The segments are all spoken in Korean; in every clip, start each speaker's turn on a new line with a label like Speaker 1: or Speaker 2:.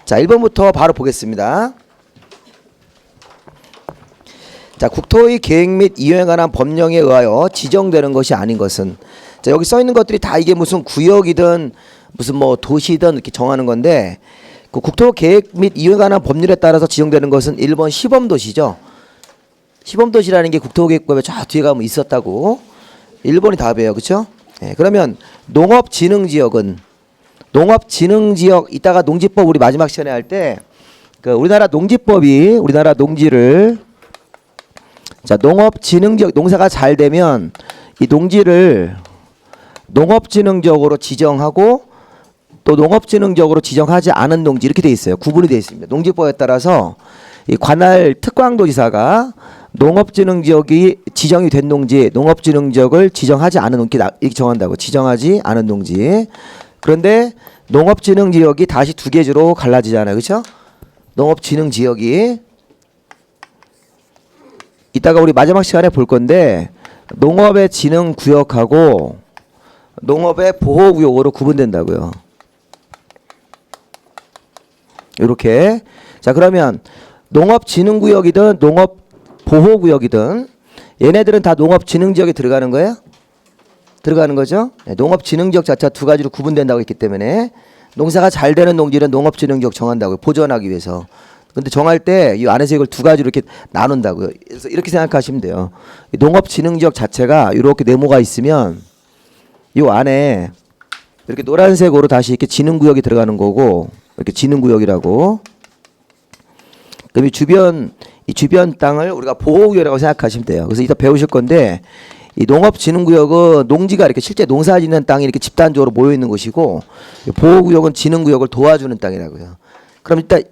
Speaker 1: 자, 1번부터 바로 보겠습니다. 자, 국토의 계획 및 이용에 관한 법령에 의하여 지정되는 것이 아닌 것은, 자, 여기 써 있는 것들이 다 이게 무슨 구역이든 무슨 뭐 도시든 이렇게 정하는 건데, 그 국토 계획 및 이용에 관한 법률에 따라서 지정되는 것은 1번 시범도시죠. 시범도시라는 게 국토계획법에 저 뒤에 가면 있었다고. 1번이 답이에요. 그렇죠? 네, 그러면 농업진흥지역은, 농업진흥지역, 이따가 농지법 우리 마지막 시간에 할 때 그 우리나라 농지법이 우리나라 농지를, 자, 농업진흥지역, 농사가 잘 되면 이 농지를 농업진흥지역으로 지정하고 또 농업진흥지역으로 지정하지 않은 농지, 이렇게 돼 있어요. 구분이 돼 있습니다. 농지법에 따라서 이 관할 특광도지사가 농업진흥지역이 지정이 된 농지, 농업진흥지역을 지정하지 않은 농지 이렇게 정한다고. 지정하지 않은 농지. 그런데 농업진흥지역이 다시 두 개주로 갈라지잖아요. 그렇죠? 농업진흥지역이 이따가 우리 마지막 시간에 볼 건데, 농업의 진흥구역하고 농업의 보호구역으로 구분된다고요. 이렇게. 자, 그러면 농업진흥구역이든 농업보호구역이든 얘네들은 다 농업진흥지역에 들어가는 거예요? 들어가는 거죠. 네, 농업진흥지역 자체가 두 가지로 구분된다고 했기 때문에 농사가 잘 되는 농지는 농업진흥지역 정한다고요. 보존하기 위해서. 근데 정할 때 이 안에서 이걸 두 가지로 이렇게 나눈다고요. 그래서 이렇게 생각하시면 돼요. 농업진흥지역 자체가 이렇게 네모가 있으면 이 안에 이렇게 노란색으로 다시 이렇게 진흥구역이 들어가는 거고, 이렇게 진흥구역이라고. 그럼 이 주변 땅을 우리가 보호구역이라고 생각하시면 돼요. 그래서 이따 배우실 건데, 이 농업진흥구역은 농지가 이렇게 실제 농사 짓는 땅이 이렇게 집단적으로 모여 있는 곳이고, 보호구역은 진흥구역을 도와주는 땅이라고요. 그럼 일단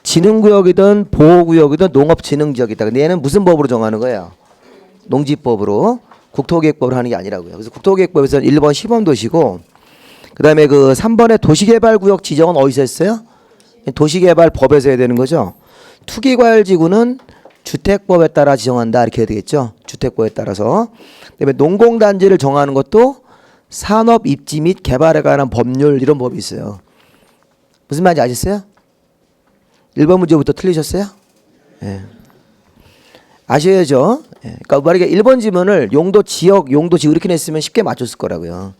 Speaker 1: 진흥구역이든 보호구역이든 농업진흥지역이다. 근데 얘는 무슨 법으로 정하는 거예요? 농지법으로, 국토계획법으로 하는 게 아니라고요. 그래서 국토계획법에서는 1번 시범도시고, 그 다음에 그 3번의 도시개발구역 지정은 어디서 했어요? 도시개발법에서 해야 되는 거죠. 투기과열지구는 주택법에 따라 지정한다, 이렇게 해야 되겠죠. 주택법에 따라서. 그다음에 농공단지를 정하는 것도 산업 입지 및 개발에 관한 법률, 이런 법이 있어요. 무슨 말인지 아셨어요? 1번 문제부터 틀리셨어요? 예. 아셔야죠. 예. 그러니까 만약에 1번 지문을 용도 지역, 용도 지구 이렇게 냈으면 쉽게 맞췄을 거라고요.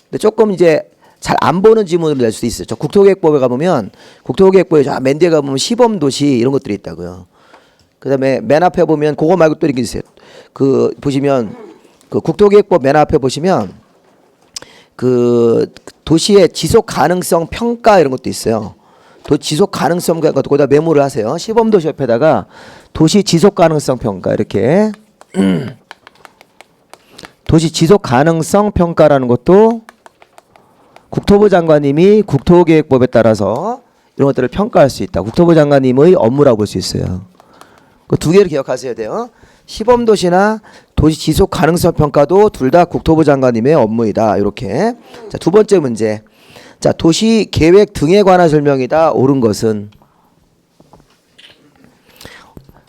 Speaker 1: 근데 조금 이제 잘 안 보는 지문을 낼 수도 있어요. 저 국토계획법에 가보면, 국토계획법에 저 맨 뒤에 가보면 시범도시 이런 것들이 있다고요. 그 다음에 맨 앞에 보면 그거 말고 또 이렇게 있어요. 그 보시면 그 국토계획법 맨 앞에 보시면 그 도시의 지속 가능성 평가 이런 것도 있어요. 지속 가능성 평가 거기다 메모를 하세요. 시범도시 옆에다가 도시 지속 가능성 평가 이렇게 도시 지속 가능성 평가라는 것도 국토부 장관님이 국토계획법에 따라서 이런 것들을 평가할 수 있다. 국토부 장관님의 업무라고 볼 수 있어요. 그 두 개를 기억하셔야 돼요. 시범도시나 도시 지속 가능성 평가도 둘 다 국토부 장관님의 업무이다. 이렇게. 자, 두 번째 문제. 자, 도시 계획 등에 관한 설명이다. 옳은 것은,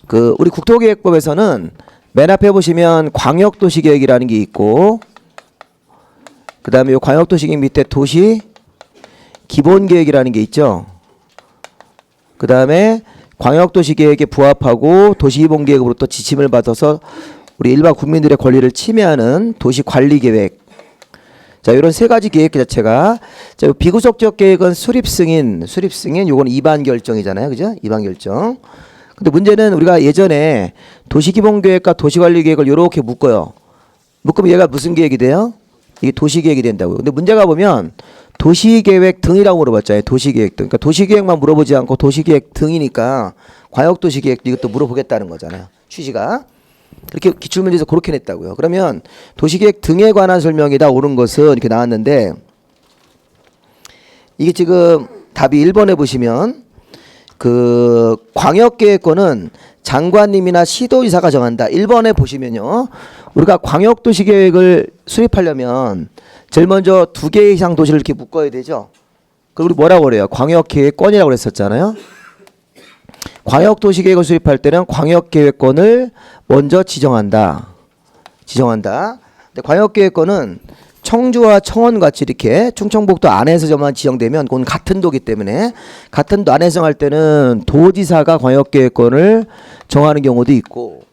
Speaker 1: 그 우리 국토계획법에서는 맨 앞에 보시면 광역도시계획이라는 게 있고, 그 다음에 이 광역도시계획 밑에 도시 기본계획이라는 게 있죠. 그 다음에 광역도시계획에 부합하고 도시기본계획으로부터 지침을 받아서 우리 일반 국민들의 권리를 침해하는 도시관리계획. 자, 이런 세 가지 계획 자체가, 자, 비구속적 계획은 수립승인 요건 이반 결정이잖아요. 그죠? 이반 결정. 근데 문제는 우리가 예전에 도시기본계획과 도시관리계획을 이렇게 묶어요. 묶으면 얘가 무슨 계획이 돼요? 이게 도시계획이 된다고요. 근데 문제가 보면 도시계획 등이라고 물어봤잖아요. 도시계획 등. 그러니까 도시계획만 물어보지 않고 도시계획 등이니까 광역도시계획도 이것도 물어보겠다는 거잖아요. 취지가. 그렇게 기출문제에서 그렇게 냈다고요. 그러면 도시계획 등에 관한 설명이다. 옳은 것은 이렇게 나왔는데, 이게 지금 답이 1번에 보시면 그 광역계획권은 장관님이나 시도지사가 정한다. 1번에 보시면요. 우리가 광역도시계획을 수립하려면 제일 먼저 2개 이상 도시를 이렇게 묶어야 되죠. 그럼 우리 뭐라고 그래요? 광역계획권이라고 그랬었잖아요. 광역도시계획을 수립할 때는 광역계획권을 먼저 지정한다. 근데 광역계획권은 청주와 청원 같이 이렇게 충청북도 안에서만 지정되면 그건 같은 도기 때문에 같은 도 안에서 정할 때는 도지사가 광역계획권을 정하는 경우도 있고,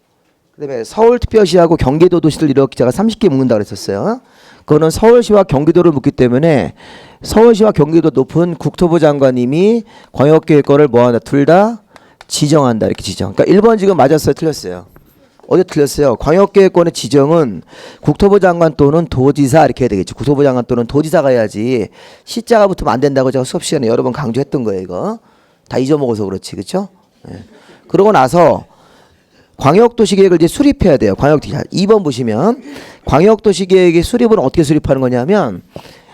Speaker 1: 그다음에 서울특별시하고 경기도 도시들 이렇게 제가 30개 묶는다고 그랬었어요. 그거는 서울시와 경기도를 묶기 때문에 서울시와 경기도 높은 국토부 장관님이 광역계획권을 뭐하나 둘 다 지정한다 이렇게 지정. 그러니까 1번 지금 맞았어요, 틀렸어요? 어디 틀렸어요? 광역계획권의 지정은 국토부 장관 또는 도지사 이렇게 해야 되겠죠. 국토부 장관 또는 도지사가 해야지 시자가 붙으면 안 된다고 제가 수업 시간에 여러 번 강조했던 거예요. 이거 다 잊어먹어서 그렇지, 그렇죠? 네. 그러고 나서 광역도시계획을 이제 수립해야 돼요. 광역도시 2번 보시면 광역도시계획의 수립은 어떻게 수립하는 거냐면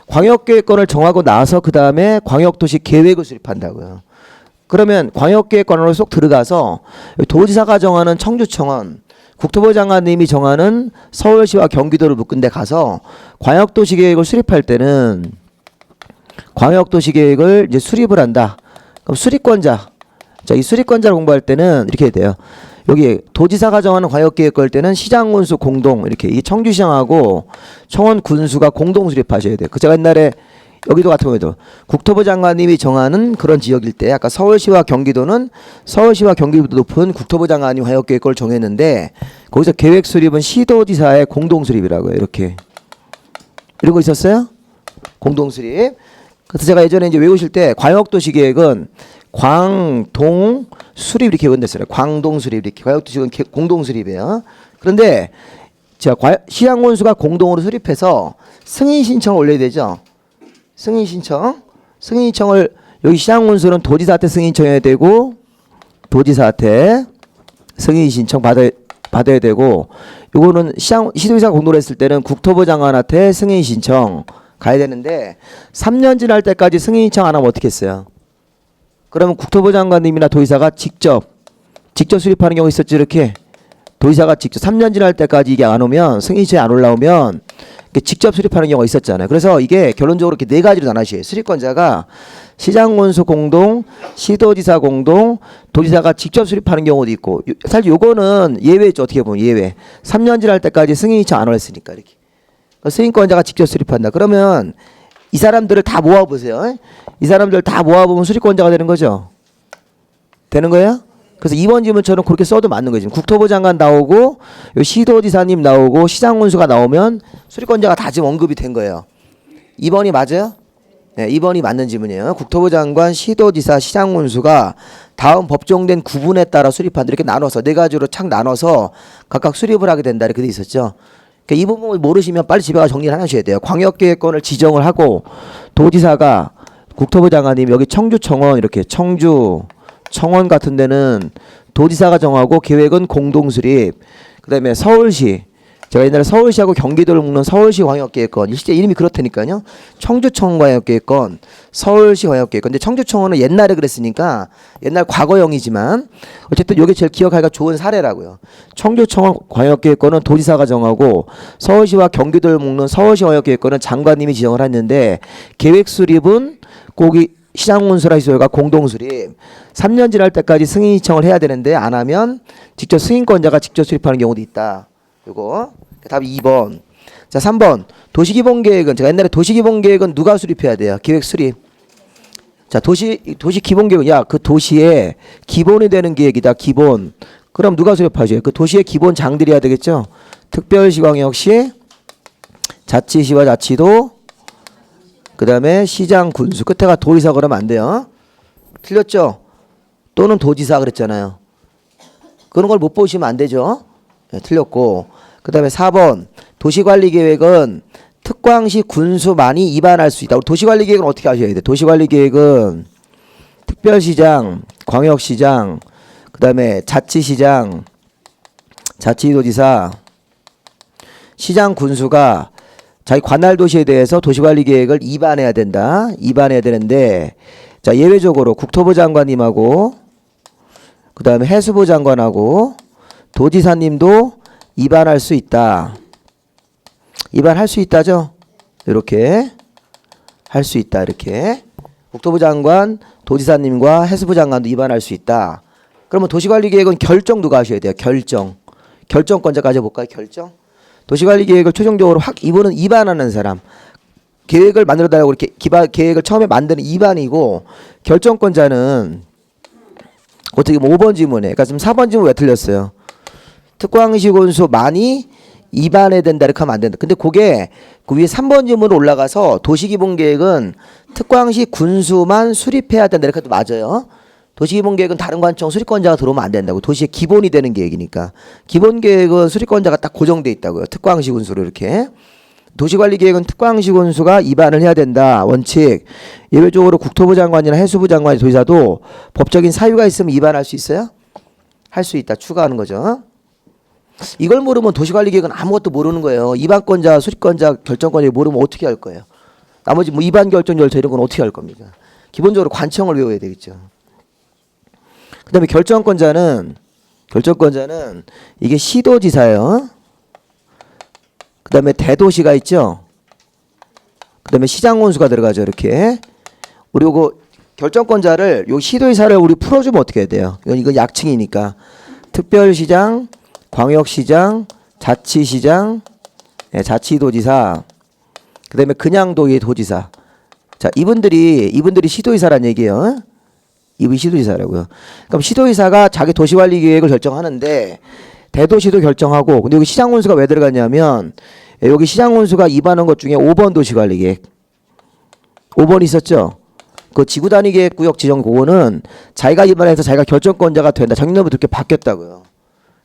Speaker 1: 광역계획권을 정하고 나서 그 다음에 광역도시계획을 수립한다고요. 그러면 광역계획권으로 쏙 들어가서 도지사가 정하는 청주청원, 국토부 장관님이 정하는 서울시와 경기도를 묶은 데 가서 광역도시계획을 수립할 때는 광역도시계획을 이제 수립을 한다. 그럼 수립권자. 자, 이 수립권자를 공부할 때는 이렇게 해야 돼요. 여기 도지사가 정하는 광역계획권일 때는 시장군수 공동 이렇게 이 청주시장하고 청원군수가 공동 수립하셔야 돼요. 그 제가 옛날에 여기도 같은 경우에도 국토부 장관님이 정하는 그런 지역일 때 아까 서울시와 경기도는 서울시와 경기도 높은 국토부 장관이 광역계획권을 정했는데 거기서 계획 수립은 시도지사의 공동 수립이라고요. 이렇게 이런 거 있었어요? 공동 수립. 그래서 제가 예전에 이제 외우실 때 광역도시계획은 광동 수립 이렇게 외운댔어요. 광동 수립 이렇게 광역도시계획은 공동 수립이에요. 그런데 제가 시장군수가 공동으로 수립해서 승인 신청을 올려야 되죠. 승인 신청을 여기 시장군수는 도지사한테 승인 신청해야 되고 도지사한테 승인 신청 받아야 되고 요거는 시도지사가 공동으로 했을 때는 국토부 장관한테 승인 신청 가야 되는데 3년 지날 때까지 승인 신청 안 하면 어떻게 했어요? 그러면 국토부 장관님이나 도지사가 직접 수립하는 경우 있었죠. 이렇게 도지사가 직접 3년 지날 때까지 이게 안 오면 승인 신청이 안 올라오면 직접 수립하는 경우가 있었잖아요. 그래서 이게 결론적으로 이렇게 네 가지로 나눠져요. 수립권자가 시장군수 공동, 시도지사 공동, 도지사가 직접 수립하는 경우도 있고 사실 요거는 예외죠. 어떻게 보면 예외. 3년 지날 때까지 승인 신청 안 올렸으니까 이렇게. 승인권자가 직접 수립한다. 그러면 이 사람들을 다 모아보세요. 이 사람들 다 모아보면 수립권자가 되는 거죠. 되는 거예요? 그래서 2번 질문처럼 그렇게 써도 맞는 거지. 국토부 장관 나오고 시도지사님 나오고 시장군수가 나오면 수립권자가 다 지금 언급이 된 거예요. 2번이 맞아요? 네, 2번이 맞는 질문이에요. 국토부 장관, 시도지사, 시장군수가 다음 법정된 구분에 따라 수립한다. 이렇게 나눠서 네 가지로 착 나눠서 각각 수립을 하게 된다. 이렇게 돼 있었죠. 그러니까 이 부분을 모르시면 빨리 집에 가서 정리를 하셔야 돼요. 광역계획권을 지정을 하고 도지사가 국토부 장관님 여기 청주청원 이렇게 청원 같은 데는 도지사가 정하고 계획은 공동수립. 그다음에 서울시 제가 옛날에 서울시하고 경기도를 묶는 서울시 광역계획권 실제 이름이 그렇다니까요. 청주청원 광역계획권, 서울시 광역계획권. 근데 청주청원은 옛날에 그랬으니까 옛날 과거형이지만 어쨌든 이게 제일 기억하기가 좋은 사례라고요. 청주청원 광역계획권은 도지사가 정하고 서울시와 경기도를 묶는 서울시 광역계획권은 장관님이 지정을 했는데 계획 수립은 거기 시장군수라 시도가 공동수립 3년 지날 때까지 승인 신청을 해야 되는데 안 하면 직접 승인권자가 직접 수립하는 경우도 있다. 요거 답이 2번. 자 3번 도시기본계획은 제가 옛날에 도시기본계획은 누가 수립해야 돼요? 기획 수립. 자 도시 기본계획은 야 그 도시의 기본이 되는 계획이다. 기본. 그럼 누가 수립하죠? 그 도시의 기본 장들이 해야 되겠죠? 특별시광역시, 자치시와 자치도, 그 다음에 시장, 군수. 끝에가 도지사 그러면 안 돼요. 틀렸죠? 또는 도지사 그랬잖아요. 그런 걸 못 보시면 안 되죠. 네, 틀렸고. 그 다음에 4번 도시관리계획은 특광시 군수만이 위반할 수 있다. 도시관리계획은 어떻게 하셔야 돼요? 도시관리계획은 특별시장, 광역시장, 그 다음에 자치시장, 자치도지사, 시장 군수가 자기 관할 도시에 대해서 도시관리 계획을 입안해야 된다. 입안해야 되는데 자 예외적으로 국토부 장관님하고 그 다음에 해수부 장관하고 도지사님도 입안할 수 있다. 입안할 수 있다죠. 이렇게 할 수 있다. 이렇게 국토부 장관, 도지사님과 해수부 장관도 입안할 수 있다. 그러면 도시관리 계획은 결정 누가 하셔야 돼요? 결정권자까지 볼까요? 결정. 도시관리 계획을 최종적으로 이분은 입안하는 사람. 계획을 만들어 달라고 이렇게 계획을 처음에 만드는 입안이고, 결정권자는 어떻게 보면 5번 지문에, 그러니까 지금 4번 지문 왜 틀렸어요? 특광시 군수 많이 입안해야 된다 이렇게 하면 안 된다. 근데 그게 그 위에 3번 지문으로 올라가서 도시기본계획은 특광시 군수만 수립해야 된다 이렇게 해도 맞아요. 도시기본계획은 다른 관청 수립권자가 들어오면 안 된다고. 도시의 기본이 되는 계획이니까. 기본계획은 수립권자가 딱 고정돼 있다고요. 특광시 군수로 이렇게. 도시관리계획은 특광시 군수가 입안을 해야 된다. 원칙. 예외적으로 국토부 장관이나 해수부 장관이 도지사도 법적인 사유가 있으면 입안할 수 있어요? 할 수 있다. 추가하는 거죠. 이걸 모르면 도시관리계획은 아무것도 모르는 거예요. 입안권자, 수립권자, 결정권자 모르면 어떻게 할 거예요? 나머지 뭐 입안 결정 절차 이런 건 어떻게 할 겁니까? 기본적으로 관청을 외워야 되겠죠. 그다음에 결정권자는 이게 시도지사예요. 그다음에 대도시가 있죠. 그다음에 시장군수가 들어가죠. 이렇게. 그리고 결정권자를 요 시도지사를 우리 풀어주면 어떻게 해야 돼요? 이건 약칭이니까 특별시장, 광역시장, 자치시장, 자치도지사, 그다음에 그냥 도의 도지사. 자, 이분들이 시도지사란 얘기예요. 이분이 시도지사라고요. 그럼 시도지사가 자기 도시관리 계획을 결정하는데 대도시도 결정하고, 근데 여기 시장군수가 왜 들어갔냐면 여기 시장군수가 입안한 것 중에 5번 도시관리 계획. 5번 있었죠. 그 지구단위 계획구역 지정 그거는 자기가 입안해서 자기가 결정권자가 된다. 작년부터 이렇게 바뀌었다고요.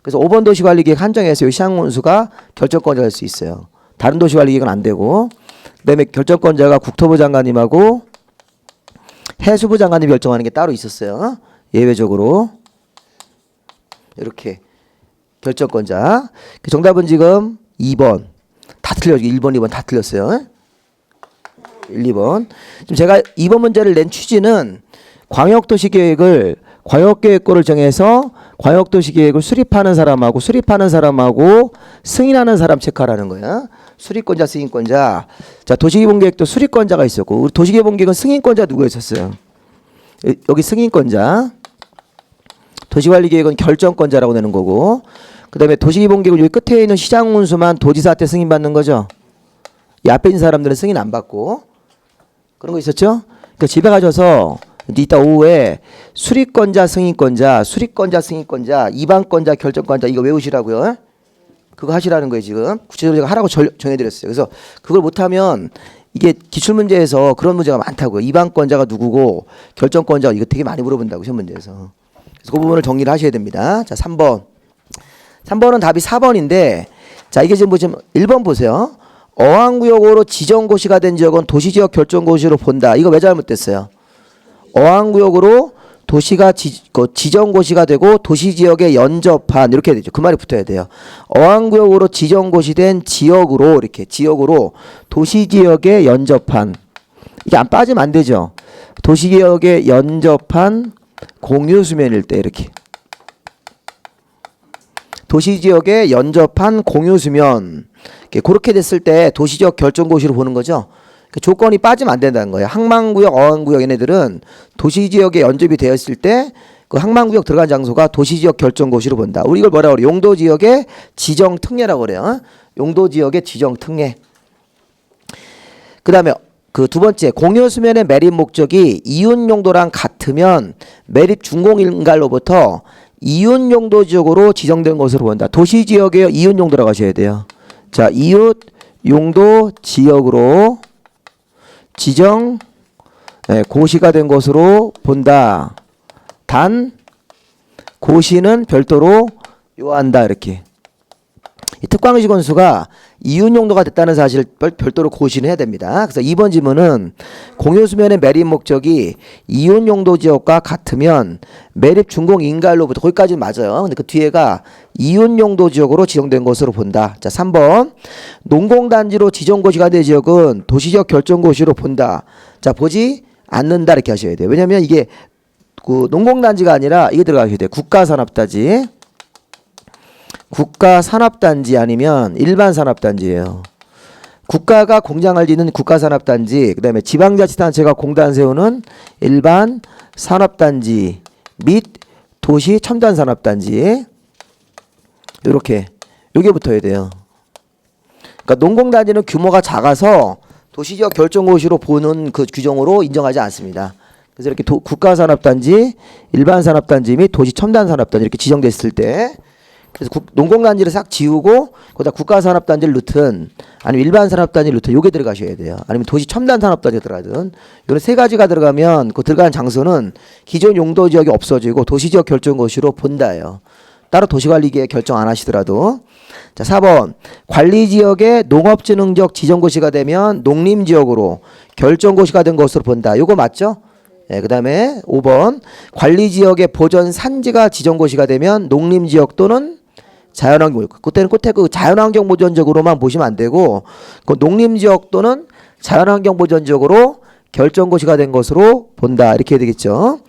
Speaker 1: 그래서 5번 도시관리계획 한정해서 여기 시장군수가 결정권자가 될 수 있어요. 다른 도시관리계획은 안 되고, 그다음에 결정권자가 국토부 장관님하고 해수부 장관님이 결정하는 게 따로 있었어요. 예외적으로 이렇게 결정권자. 정답은 지금 2번 다 틀려요. 1번, 2번 다 틀렸어요. 1, 2번. 지금 제가 2번 문제를 낸 취지는 광역도시계획을 광역계획구를 정해서 광역도시계획을 수립하는 사람하고 승인하는 사람 체크하라는 거야. 수립권자, 승인권자. 자, 도시기본계획도 수립권자가 있었고, 우리 도시기본계획은 승인권자 누가 있었어요? 여기 승인권자. 도시관리계획은 결정권자라고 내는 거고, 그 다음에 도시기본계획은 여기 끝에 있는 시장군수만 도지사한테 승인받는 거죠. 이 앞에 있는 사람들은 승인 안 받고. 그런 거 있었죠? 그러니까 집에 가셔서 이따 오후에 수립권자, 승인권자, 입안권자, 결정권자 이거 외우시라고요. 그거 하시라는 거예요. 지금 구체적으로 제가 하라고 정해드렸어요. 그래서 그걸 못하면 이게 기출문제에서 그런 문제가 많다고요. 입안권자가 누구고 결정권자가 이거 되게 많이 물어본다고 시험 문제에서. 그래서 그 부분을 정리를 하셔야 됩니다. 자, 3번은 답이 4번인데, 자, 이게 지금 보시면 1번 보세요. 어항구역으로 지정고시가 된 지역은 도시지역 결정고시로 본다. 이거 왜 잘못됐어요? 어항구역으로 도시가 지정고시가 되고 도시지역에 연접한 이렇게 되죠. 그 말이 붙어야 돼요. 어항구역으로 지정고시된 지역으로 이렇게 지역으로 도시지역에 연접한, 이게 안 빠지면 안 되죠. 도시지역에 연접한 공유수면일 때 이렇게 도시지역에 연접한 공유수면, 그렇게 됐을 때 도시지역 결정고시로 보는 거죠. 조건이 빠지면 안 된다는 거예요. 항만구역, 어항구역 얘네들은 도시지역에 연접이 되었을 때 그 항만구역 들어간 장소가 도시지역 결정고시로 본다. 우리 이걸 뭐라고 그래요? 용도지역의 지정특례라고 그래요. 용도지역의 지정특례. 그 다음에 그 두 번째, 공유수면의 매립 목적이 이웃용도랑 같으면 매립 준공인가로부터 이웃용도지역으로 지정된 것으로 본다. 도시지역에 이웃용도라고 하셔야 돼요. 자, 이웃용도 지역으로 지정 고시가 된 것으로 본다. 단 고시는 별도로 요한다. 이렇게. 이 특광시 건수가 이웃용도가 됐다는 사실을 별도로 고시는 해야 됩니다. 그래서 2번 지문은 공유수면의 매립 목적이 이웃용도 지역과 같으면 매립 준공 인가로부터, 거기까지는 맞아요. 근데 그 뒤에가 이웃용도 지역으로 지정된 것으로 본다. 자, 3번 농공단지로 지정고시가 된 지역은 도시지역 결정고시로 본다. 자, 보지 않는다 이렇게 하셔야 돼요. 왜냐하면 이게 그 농공단지가 아니라 이게 들어가셔야 돼요. 국가산업단지. 국가산업단지 아니면 일반산업단지예요. 국가가 공장을 짓는 국가산업단지, 그 다음에 지방자치단체가 공단 세우는 일반산업단지 및 도시첨단산업단지, 이렇게 요게 붙어야 돼요. 그러니까 농공단지는 규모가 작아서 도시지역 결정고시로 보는 그 규정으로 인정하지 않습니다. 그래서 이렇게 국가산업단지, 일반산업단지 및 도시첨단산업단지 이렇게 지정됐을 때 그래서 농공단지를 싹 지우고 거기다 국가산업단지를 넣든 아니면 일반산업단지를 넣든 요게 들어가셔야 돼요. 아니면 도시첨단산업단지가 들어가든 이런 세 가지가 들어가면 그 들어가는 장소는 기존 용도지역이 없어지고 도시지역 결정고시로 본다예요. 따로 도시관리계획 결정 안 하시더라도. 자, 4번 관리지역의 농업진흥적 지정고시가 되면 농림지역으로 결정고시가 된 것으로 본다. 요거 맞죠? 네, 그 다음에 5번 관리지역의 보전 산지가 지정고시가 되면 농림지역 또는 자연환경, 그때는 끝에 그 자연환경 보전지역으로만 보시면 안 되고 그 농림지역 또는 자연환경 보전지역으로 결정고시가 된 것으로 본다. 이렇게 해야 되겠죠.